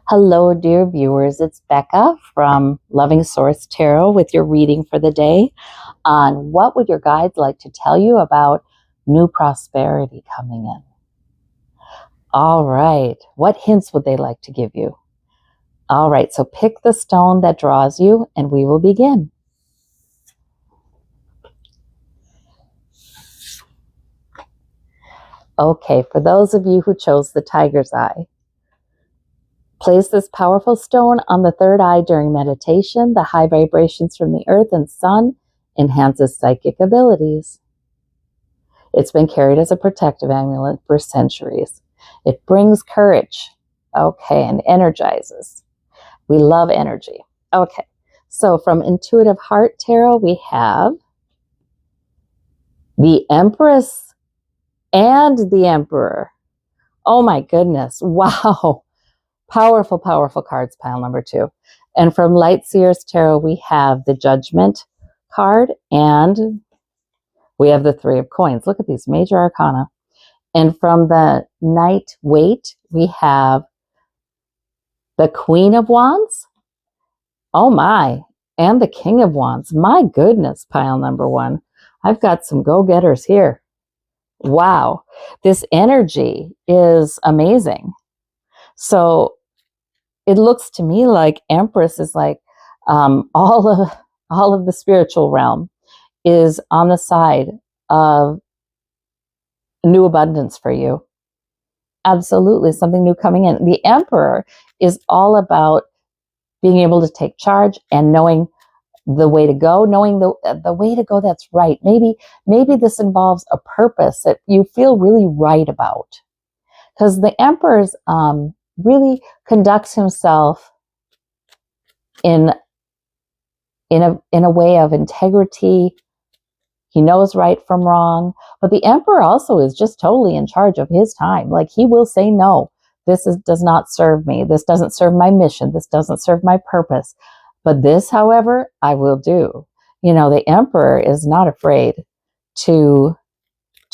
Hello, dear viewers. It's Becca from Loving Source Tarot with your reading for the day on what would your guides like to tell you about new prosperity coming in. All right. What hints would they like to give you? All right. So pick the stone that draws you and we will begin. Okay. For those of you who chose the tiger's eye, place this powerful stone on the third eye during meditation. The high vibrations from the earth and sun enhances psychic abilities. It's been carried as a protective amulet for centuries. It brings courage, okay, and energizes. We love energy. Okay, so from Intuitive Heart Tarot, we have the Empress and the Emperor. Oh my goodness, wow. Powerful, powerful cards, pile number 2. And from Light Seers Tarot, we have the Judgment card and we have the Three of Coins. Look at these major arcana. And from the Night Waite, we have the Queen of Wands. Oh my. And the King of Wands. My goodness, pile number 1. I've got some go-getters here. Wow. This energy is amazing. So it looks to me like Empress is like all of the spiritual realm is on the side of new abundance for you. Absolutely, something new coming in. The Emperor is all about being able to take charge and knowing the way to go, knowing the way to go that's right. Maybe this involves a purpose that you feel really right about. Because the Emperor really conducts himself in a way of integrity. He knows right from wrong, but the Emperor also is just totally in charge of his time. Like he will say, no, does not serve me. This doesn't serve my mission. This doesn't serve my purpose. But this, however, I will do. You know, the Emperor is not afraid to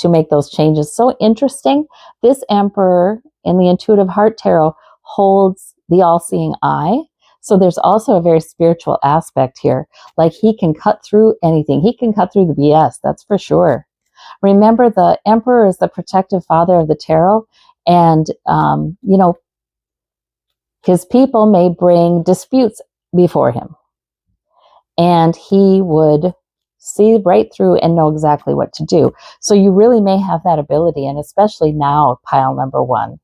make those changes. So interesting. This Emperor in the Intuitive Heart Tarot holds the all-seeing eye. So there's also a very spiritual aspect here. Like he can cut through anything. He can cut through the BS, that's for sure. Remember, the Emperor is the protective father of the tarot. And, you know, his people may bring disputes before him. And he would see right through and know exactly what to do. So you really may have that ability. And especially now, pile number 1.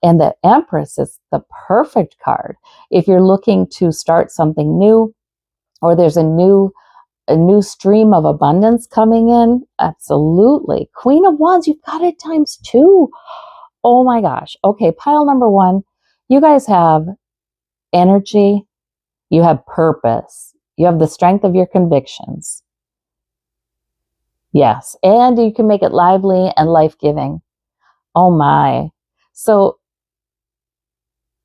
And the Empress is the perfect card if you're looking to start something new, or there's a new stream of abundance coming in. Absolutely. Queen of Wands, you've got it times 2. Oh my gosh. Okay, pile number 1. You guys have energy. You have purpose. You have the strength of your convictions. Yes, and you can make it lively and life-giving. Oh my. So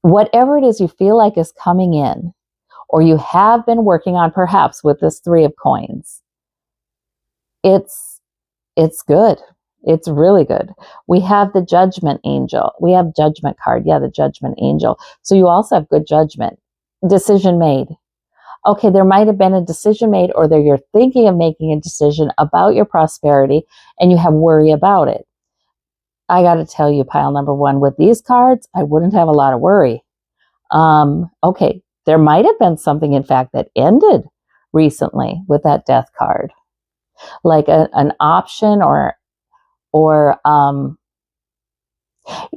whatever it is you feel like is coming in, or you have been working on perhaps with this Three of Coins, it's good. It's really good. We have the Judgment Angel. We have Judgment card. Yeah, the Judgment Angel. So you also have good judgment. Decision made. Okay, there might have been a decision made, or you're thinking of making a decision about your prosperity and you have worry about it. I got to tell you, pile number 1, with these cards, I wouldn't have a lot of worry. Okay, there might have been something, in fact, that ended recently with that Death card, like an option or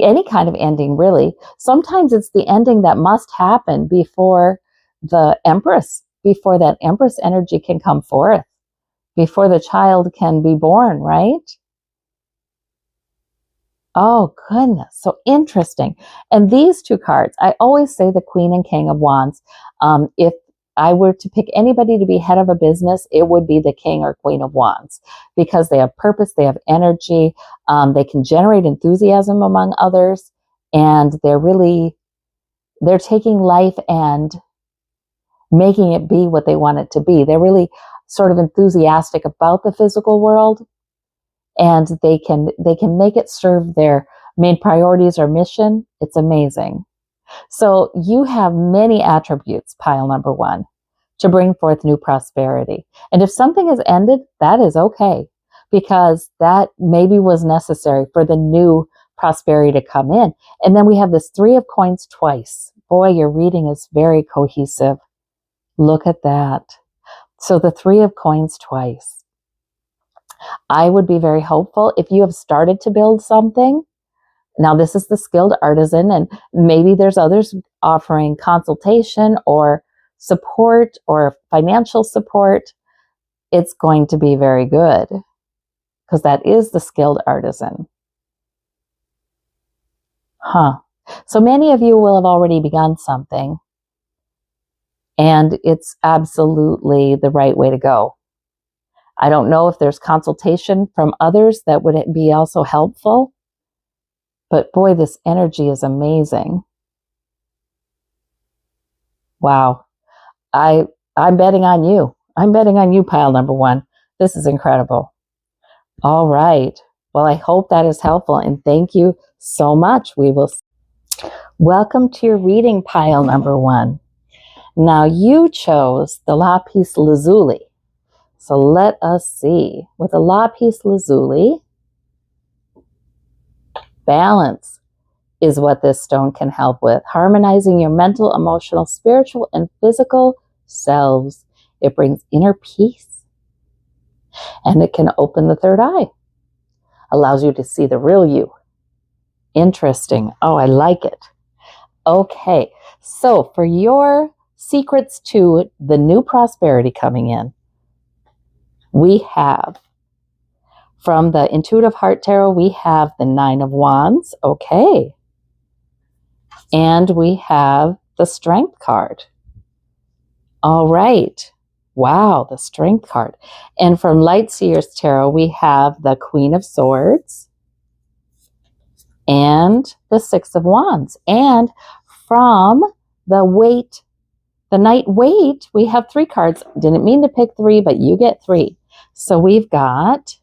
any kind of ending, really. Sometimes it's the ending that must happen before the Empress, before that Empress energy can come forth, before the child can be born, right? Oh, goodness. So interesting. And these 2 cards, I always say the Queen and King of Wands. If I were to pick anybody to be head of a business, it would be the King or Queen of Wands, because they have purpose, they have energy, they can generate enthusiasm among others, and they're taking life and making it be what they want it to be. They're really sort of enthusiastic about the physical world, and they can make it serve their main priorities or mission. It's amazing. So you have many attributes, pile number one, to bring forth new prosperity. And if something has ended, that is okay, because that maybe was necessary for the new prosperity to come in. And then we have this Three of Coins twice. Boy, your reading is very cohesive. Look at that. So the Three of Coins twice. I would be very hopeful if you have started to build something. Now, this is the skilled artisan, and maybe there's others offering consultation or support or financial support. It's going to be very good, because that is the skilled artisan. So many of you will have already begun something, and it's absolutely the right way to go. I don't know if there's consultation from others that would be also helpful, but boy, this energy is amazing. Wow. I'm betting on you. I'm betting on you, pile number one. This is incredible. All right. Well, I hope that is helpful, and thank you so much. Welcome to your reading, pile number one. Now, you chose the Lapis Lazuli. So let us see. With the Lapis Lazuli, balance is what this stone can help with. Harmonizing your mental, emotional, spiritual, and physical selves. It brings inner peace. And it can open the third eye. Allows you to see the real you. Interesting. Oh, I like it. Okay. So for your secrets to the new prosperity coming in, we have, from the Intuitive Heart Tarot, we have the Nine of Wands. Okay. And we have the Strength card. All right. Wow, the Strength card. And from Light Seers Tarot, we have the Queen of Swords and the Six of Wands. And from the Waite, the Night Waite, we have three cards. Didn't mean to pick three, but you get three. So we've got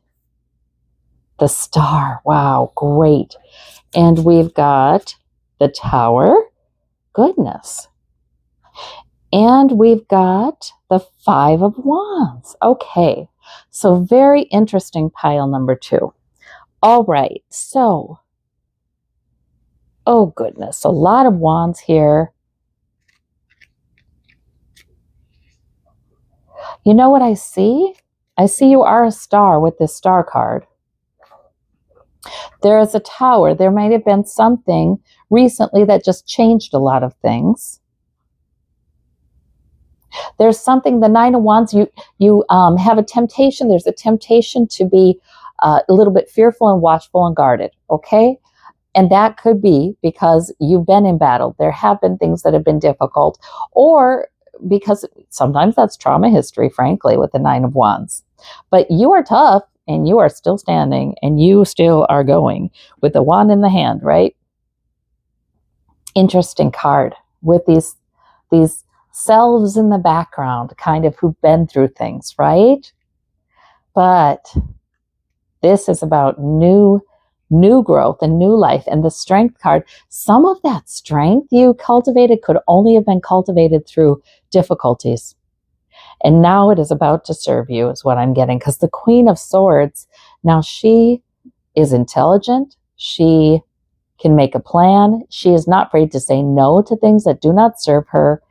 the Star. Wow, great. And we've got the Tower. Goodness. And we've got the Five of Wands. Okay, so very interesting, pile number two. All right, so, oh goodness, a lot of wands here. You know what I see? I see you are a star with this Star card. There is a Tower. There might have been something recently that just changed a lot of things. There's something, the Nine of Wands, you have a temptation. There's a temptation to be a little bit fearful and watchful and guarded, okay? And that could be because you've been in battle. There have been things that have been difficult, or because sometimes that's trauma history, frankly, with the Nine of Wands. But you are tough, and you are still standing, and you still are going with the wand in the hand, right? Interesting card with these selves in the background, kind of, who've been through things, right? But this is about new growth and new life. And the Strength card, some of that strength you cultivated could only have been cultivated through difficulties. And now it is about to serve you, is what I'm getting. Because the Queen of Swords, now she is intelligent. She can make a plan. She is not afraid to say no to things that do not serve her.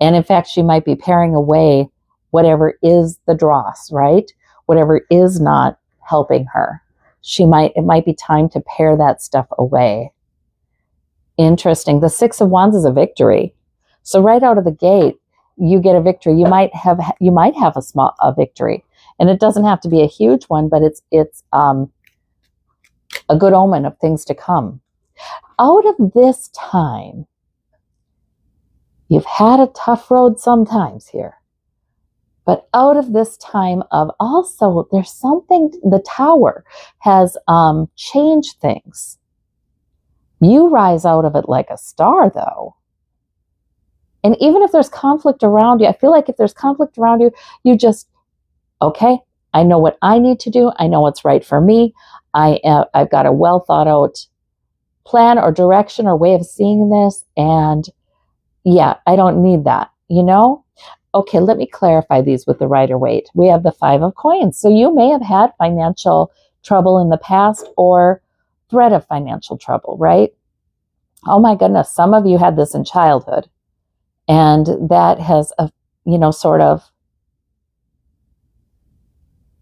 And in fact, she might be paring away whatever is the dross, right? Whatever is not helping her. It might be time to pare that stuff away. Interesting. The Six of Wands is a victory. So right out of the gate, you get a victory. You might have a victory, and it doesn't have to be a huge one, but it's a good omen of things to come. Out of this time, you've had a tough road sometimes here, but out of this time of also, there's something, the Tower has changed things. You rise out of it like a star, though. And even if there's conflict around you, I feel like if there's conflict around you, you just, okay, I know what I need to do. I know what's right for me. I've got a well thought out plan or direction or way of seeing this, and yeah, I don't need that, you know? Okay, let me clarify these with the Rider-Waite. We have the 5 of coins. So you may have had financial trouble in the past or threat of financial trouble, right? Oh my goodness, some of you had this in childhood, and that has, sort of,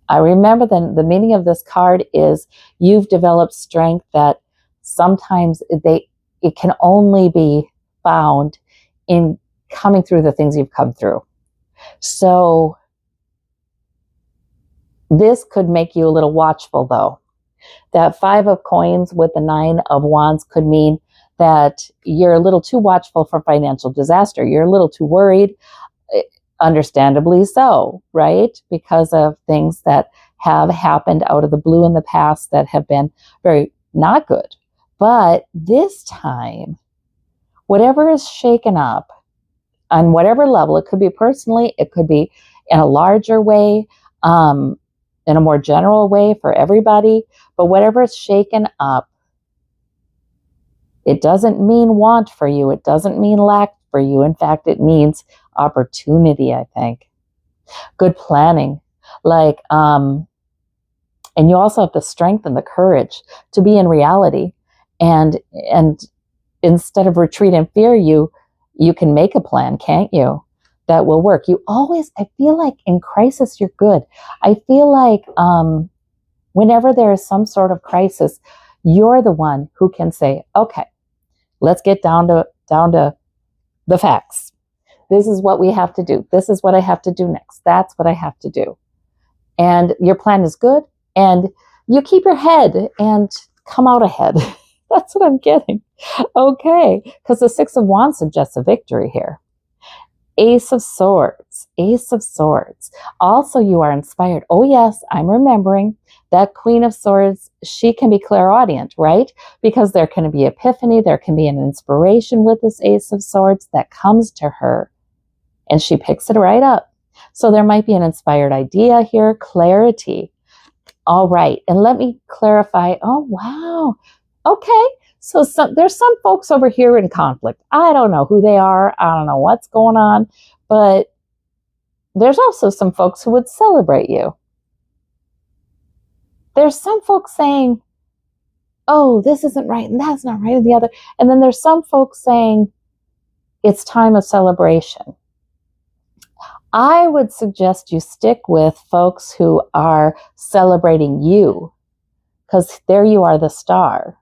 I remember the meaning of this card is you've developed strength that sometimes it can only be found in coming through the things you've come through. So this could make you a little watchful, though. That 5 of coins with the 9 of wands could mean that you're a little too watchful for financial disaster. You're a little too worried, understandably so, right? Because of things that have happened out of the blue in the past that have been very not good. But this time, whatever is shaken up on whatever level, it could be personally, it could be in a larger way, in a more general way for everybody, but whatever is shaken up, it doesn't mean want for you. It doesn't mean lack for you. In fact, it means opportunity, I think. Good planning. And you also have the strength and the courage to be in reality. And instead of retreat and fear, you can make a plan, can't you? That will work. I feel like in crisis, you're good. I feel like whenever there is some sort of crisis, you're the one who can say, okay, let's get down to the facts. This is what we have to do. This is what I have to do next. That's what I have to do. And your plan is good. And you keep your head and come out ahead. That's what I'm getting. Okay. Because the 6 of wands suggests a victory here. Ace of swords. Ace of swords. Also, you are inspired. Oh, yes, I'm remembering that Queen of Swords. She can be clairaudient, right? Because there can be epiphany. There can be an inspiration with this Ace of Swords that comes to her. And she picks it right up. So there might be an inspired idea here. Clarity. All right. And let me clarify. Oh, wow. Okay. So there's some folks over here in conflict. I don't know who they are. I don't know what's going on. But there's also some folks who would celebrate you. There's some folks saying, oh, this isn't right and that's not right and the other. And then there's some folks saying it's time of celebration. I would suggest you stick with folks who are celebrating you, because there you are, the star.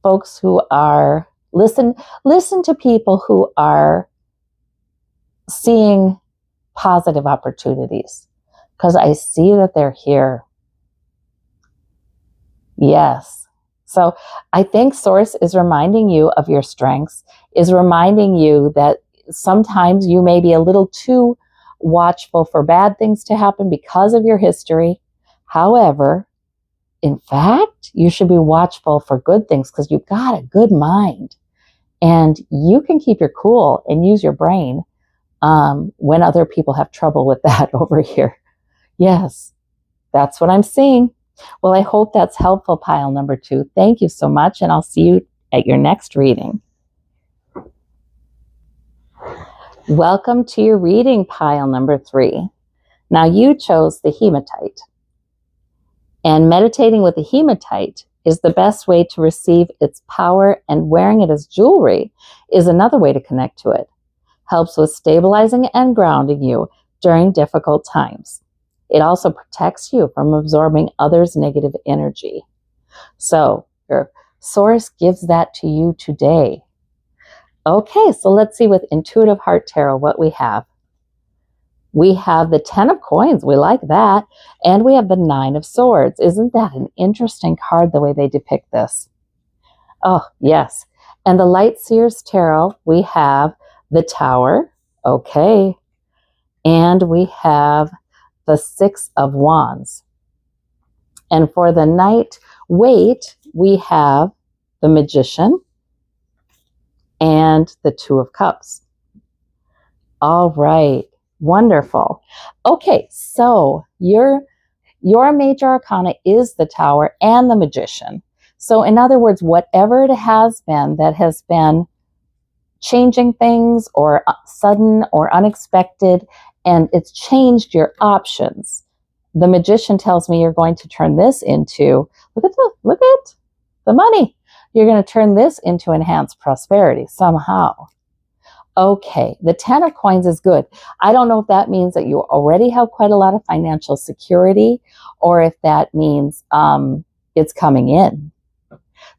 Folks who are, listen to people who are seeing positive opportunities, because I see that they're here. Yes. So I think Source is reminding you of your strengths, is reminding you that sometimes you may be a little too watchful for bad things to happen because of your history. However, in fact, you should be watchful for good things because you've got a good mind and you can keep your cool and use your brain when other people have trouble with that over here. Yes, that's what I'm seeing. Well, I hope that's helpful, pile number 2. Thank you so much, and I'll see you at your next reading. Welcome to your reading, pile number 3. Now you chose the Hematite. And meditating with the Hematite is the best way to receive its power, and wearing it as jewelry is another way to connect to it. Helps with stabilizing and grounding you during difficult times. It also protects you from absorbing others' negative energy. So your source gives that to you today. Okay, so let's see with Intuitive Heart Tarot what we have. We have the 10 of coins. We like that. And we have the 9 of swords. Isn't that an interesting card, the way they depict this? Oh, yes. And the Light Seers Tarot, we have the Tower. Okay. And we have the 6 of wands. And for the Night Waite, we have the Magician and the 2 of cups. All right. Wonderful. Okay, so your major arcana is the Tower and the Magician. So in other words, whatever it has been that has been changing things or sudden or unexpected, and it's changed your options, the magician tells me you're going to turn this into, look at the money. You're going to turn this into enhanced prosperity somehow. Okay, the 10 of coins is good. I don't know if that means that you already have quite a lot of financial security, or if that means it's coming in.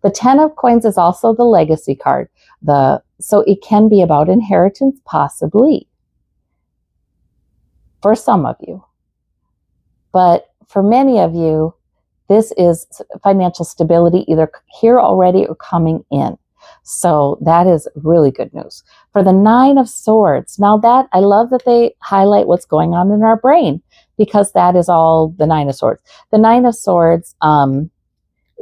The 10 of coins is also the legacy card. So it can be about inheritance, possibly, for some of you. But for many of you, this is financial stability, either here already or coming in. So that is really good news. For the 9 of swords, now that I love that they highlight what's going on in our brain, because that is all the 9 of swords. The 9 of swords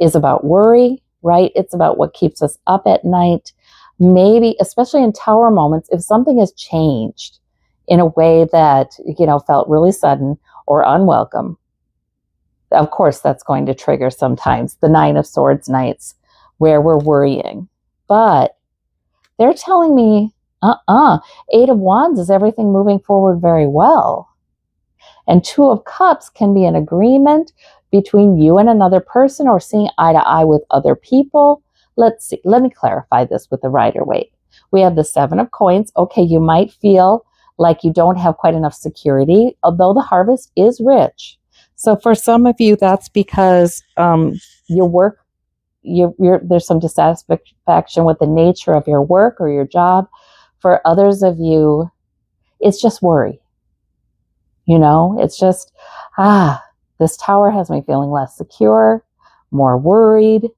is about worry, right? It's about what keeps us up at night. Maybe, especially in tower moments, if something has changed in a way that, felt really sudden or unwelcome, of course, that's going to trigger sometimes the 9 of swords nights where we're worrying. But they're telling me, 8 of wands is everything moving forward very well. And 2 of cups can be an agreement between you and another person, or seeing eye to eye with other people. Let's see. Let me clarify this with the Rider-Waite. We have the 7 of coins. Okay, you might feel like you don't have quite enough security, although the harvest is rich. So for some of you, that's because your work, there's some dissatisfaction with the nature of your work or your job. For others of you, it's just worry. It's just, this tower has me feeling less secure, more worried.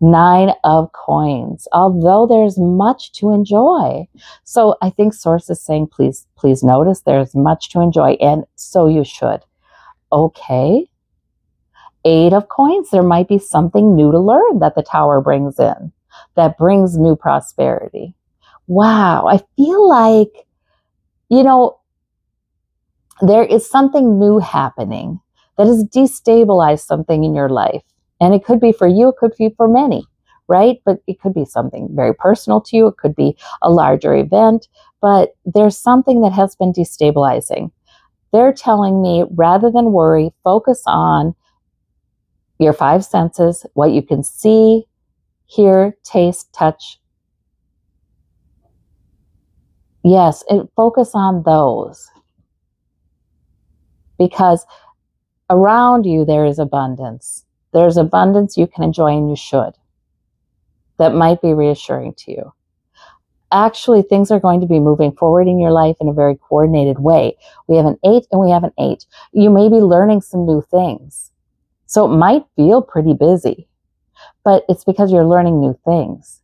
9 of coins, although there's much to enjoy. So I think Source is saying, please notice there's much to enjoy, and so you should. Okay. 8 of coins, there might be something new to learn that the tower brings in, that brings new prosperity. Wow, I feel like, there is something new happening that has destabilized something in your life. And it could be for you, it could be for many, right? But it could be something very personal to you. It could be a larger event, but there's something that has been destabilizing. They're telling me, rather than worry, focus on your 5 senses, what you can see, hear, taste, touch. Yes, and focus on those. Because around you, there is abundance. There's abundance you can enjoy, and you should. That might be reassuring to you. Actually, things are going to be moving forward in your life in a very coordinated way. We have an 8 and we have an 8. You may be learning some new things. So it might feel pretty busy, but it's because you're learning new things.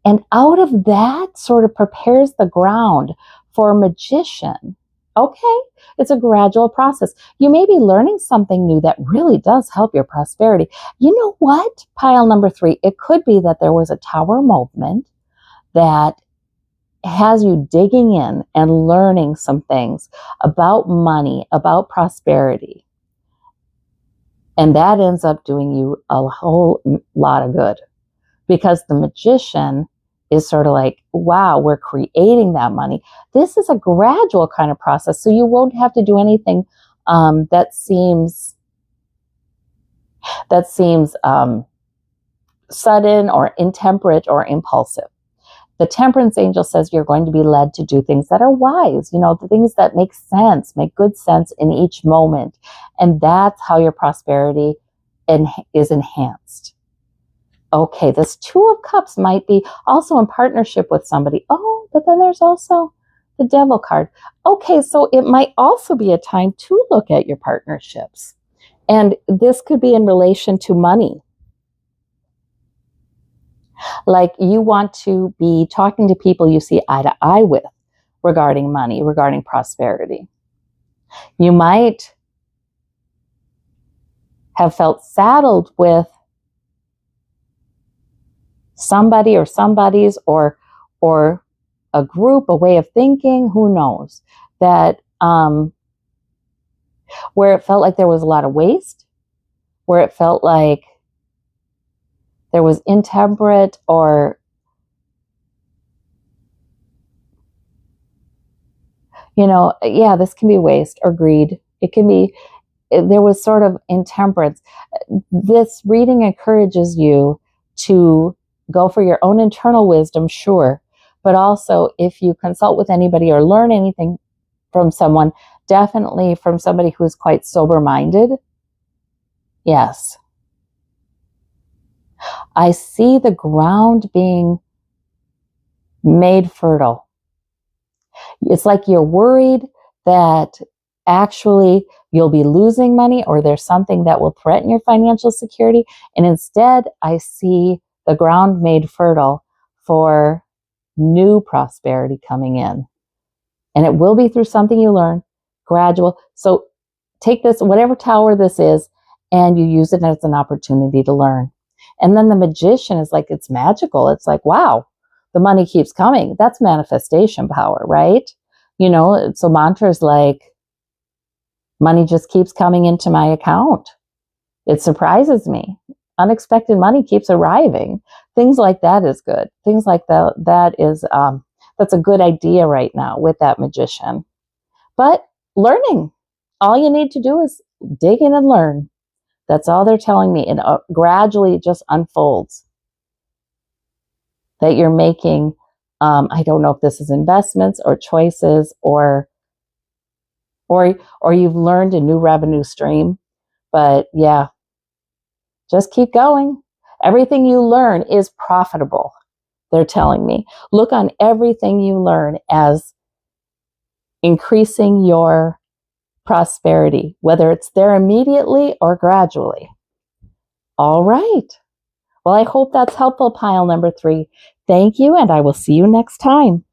And out of that sort of prepares the ground for a magician. Okay, it's a gradual process. You may be learning something new that really does help your prosperity. You know what? Pile number 3, it could be that there was a tower movement that has you digging in and learning some things about money, about prosperity. And that ends up doing you a whole lot of good, because the magician is sort of like, wow, we're creating that money. This is a gradual kind of process, so you won't have to do anything that seems sudden or intemperate or impulsive. The Temperance Angel says you're going to be led to do things that are wise, the things that make sense, make good sense in each moment. And that's how your prosperity is enhanced. Okay, this 2 of Cups might be also in partnership with somebody. Oh, but then there's also the Devil card. Okay, so it might also be a time to look at your partnerships. And this could be in relation to money. Like you want to be talking to people you see eye to eye with regarding money, regarding prosperity. You might have felt saddled with somebody or somebody's or a group, a way of thinking, who knows, that where it felt like there was a lot of waste, where it felt like there was intemperate or, you know, yeah, this can be waste or greed. It can be, there was sort of intemperance. This reading encourages you to go for your own internal wisdom, sure, but also if you consult with anybody or learn anything from someone, definitely from somebody who is quite sober-minded. Yes. I see the ground being made fertile. It's like you're worried that actually you'll be losing money or there's something that will threaten your financial security. And instead, I see the ground made fertile for new prosperity coming in. And it will be through something you learn, gradual. So take this, whatever tower this is, and you use it as an opportunity to learn. And then the Magician is like, it's magical. It's like, wow, the money keeps coming. That's manifestation power, right? You know, so mantras like, money just keeps coming into my account. It surprises me. Unexpected money keeps arriving. Things like that is good. Things like that is, that's a good idea right now with that Magician. But learning, all you need to do is dig in and learn. That's all they're telling me. And gradually it just unfolds. That you're making, I don't know if this is investments or choices or you've learned a new revenue stream. But yeah, just keep going. Everything you learn is profitable, they're telling me. Look on everything you learn as increasing your prosperity, whether it's there immediately or gradually. All right. Well, I hope that's helpful, pile number 3. Thank you, and I will see you next time.